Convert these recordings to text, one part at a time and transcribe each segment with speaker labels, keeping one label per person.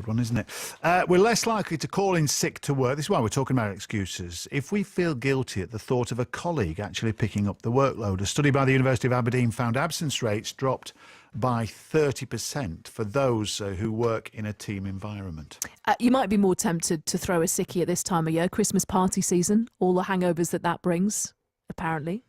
Speaker 1: Good one, isn't it? We're less likely to call in sick to work. This is why we're talking about excuses. If we feel guilty at the thought of a colleague actually picking up the workload. A study by the University of Aberdeen found absence rates dropped by 30% for those who work in a team environment.
Speaker 2: You might be more tempted to throw a sickie at this time of year, Christmas party season, all the hangovers that brings, apparently.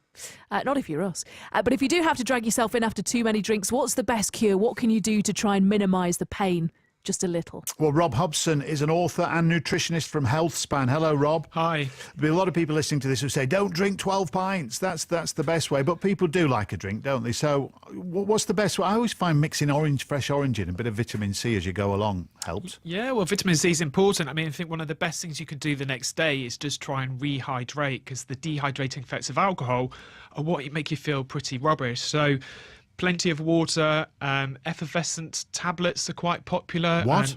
Speaker 2: Not if you're us. But if you do have to drag yourself in after too many drinks, what's the best cure? What can you do to try and minimise the pain just a little?
Speaker 1: Well, Rob Hobson is an author and nutritionist from Healthspan. Hello, Rob.
Speaker 3: Hi.
Speaker 1: There'll be a lot of people listening to this who say, don't drink 12 pints. That's the best way. But people do like a drink, don't they? So what's the best way? I always find mixing fresh orange in a bit of vitamin C as you go along helps.
Speaker 3: Yeah, well, vitamin C is important. I mean, I think one of the best things you can do the next day is just try and rehydrate, because the dehydrating effects of alcohol are what make you feel pretty rubbish. So plenty of water. Effervescent tablets are quite popular.
Speaker 1: What?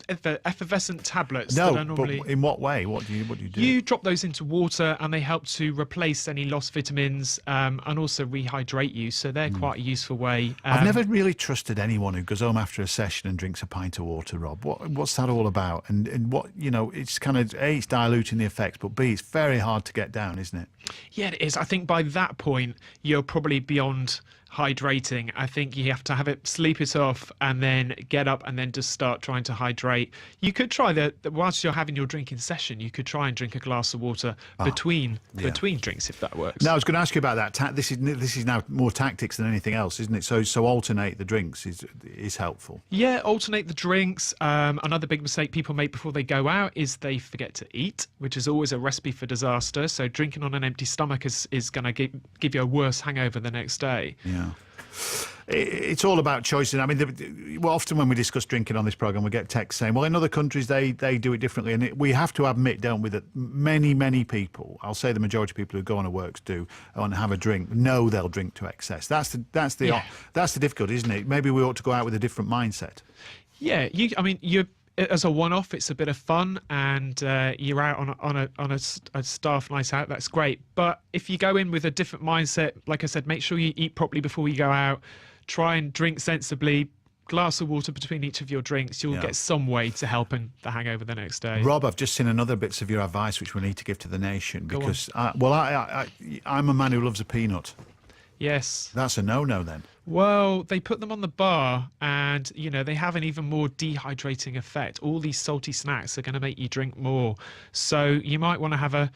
Speaker 3: Effervescent tablets.
Speaker 1: No,
Speaker 3: that are normally...
Speaker 1: but in what way? What do you do?
Speaker 3: You drop those into water and they help to replace any lost vitamins and also rehydrate you. So they're quite a useful way.
Speaker 1: I've never really trusted anyone who goes home after a session and drinks a pint of water, Rob. What's that all about? And what, it's kind of, A, it's diluting the effects, but B, it's very hard to get down, isn't it?
Speaker 3: Yeah, it is. I think by that point, you're probably beyond hydrating. I think you have to have it, sleep it off, and then get up and then just start trying to hydrate. You could try whilst you're having your drinking session, you could try and drink a glass of water between drinks, if that works.
Speaker 1: Now, I was going to ask you about that. This is now more tactics than anything else, isn't it? So alternate the drinks is helpful.
Speaker 3: Yeah, alternate the drinks. Another big mistake people make before they go out is they forget to eat, which is always a recipe for disaster. So drinking on an empty stomach is going to give you a worse hangover the next day.
Speaker 1: Yeah. It's all about choices. I mean, often when we discuss drinking on this programme, we get texts saying, well, in other countries, they do it differently. And we have to admit, don't we, that many people, I'll say the majority of people who go on to works do, and have a drink, know they'll drink to excess. That's the difficulty, isn't it? Maybe we ought to go out with a different mindset.
Speaker 3: Yeah, you're as a one-off, it's a bit of fun, and you're out on a staff night out. That's great. But if you go in with a different mindset, like I said, make sure you eat properly before you go out. Try and drink sensibly. Glass of water between each of your drinks. You'll get some way to helping the hangover the next day.
Speaker 1: Rob, I've just seen another bits of your advice which we need to give to the nation, because I'm a man who loves a peanut.
Speaker 3: Yes.
Speaker 1: That's a no-no then.
Speaker 3: Well, they put them on the bar and, they have an even more dehydrating effect. All these salty snacks are going to make you drink more. So you might want to have a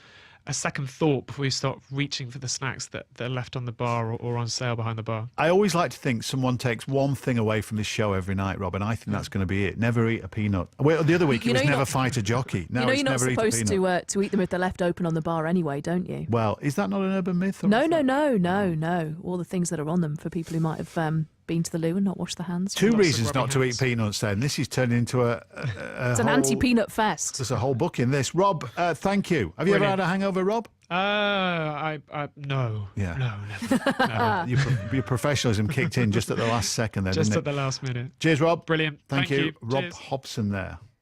Speaker 3: second thought before you start reaching for the snacks that are left on the bar or on sale behind the bar.
Speaker 1: I always like to think someone takes one thing away from this show every night, Rob, and I think that's going to be it. Never eat a peanut. Well, the other week it was never fight a jockey. Now
Speaker 2: you're not supposed to eat them if they're left open on the bar anyway, don't you?
Speaker 1: Well, is that not an urban myth?
Speaker 2: No. All the things that are on them for people who might have been to the loo and not washed their hands.
Speaker 1: Two reasons not to eat peanuts then. This is turning into
Speaker 2: it's an anti-peanut fest.
Speaker 1: There's a whole book in this. Rob, thank you. Have you ever had a hangover, Rob?
Speaker 3: No.
Speaker 1: Yeah.
Speaker 3: No, never. No.
Speaker 1: Your professionalism kicked in just at the last second then,
Speaker 3: just
Speaker 1: didn't
Speaker 3: at the last minute.
Speaker 1: Cheers, Rob.
Speaker 3: Brilliant.
Speaker 1: Thank you. Rob
Speaker 3: Cheers.
Speaker 1: Hobson there.